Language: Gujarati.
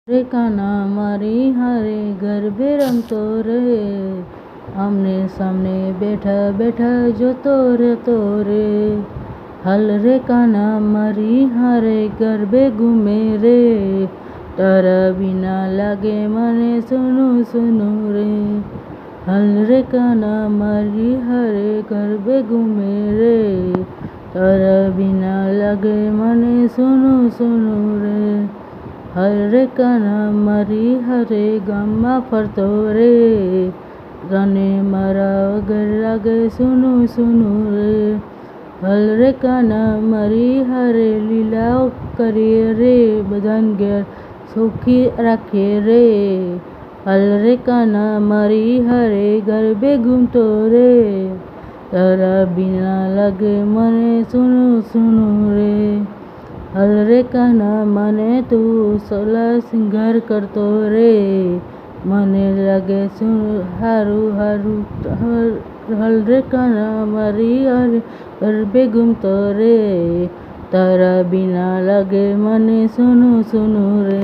રે કાના મારી હારે ગરબે રમતો રે, આમને સામને બેઠા બેઠા જોતો રહેતો રે. હાલ રે કાના મારી હારે ગરબે ઘૂમે રે, તારા વિના લાગે મને સૂનું સૂનું રે. હાલ રે કાના મારી હારે ગરબે ઘૂમે રે, તારા વિના લાગે મને સૂનું સૂનું રે. હાલ રે કાના મારી હારે ગામમાં ફરતો રે, તને મારા વગર લાગે સૂનું સૂનું રે. હાલ રે કાના મારી હારે લીલાઓ કરીએ રે, બધાને ઘેર સુખી રાખીએ રે. હાલ રે કાના મારી હારે ગરબે ઘૂમતો રે, તારા વિના લાગે મને સૂનું સૂનું રે. હાલ રે કાના મને તું સોલા સિંગાર કરતો રે, મને લાગે હારું હારું. હાલ રે કાના મારી હારે ગરબે ઘૂમતો રે, તારા વિના લાગે મને સૂનું સૂનું રે.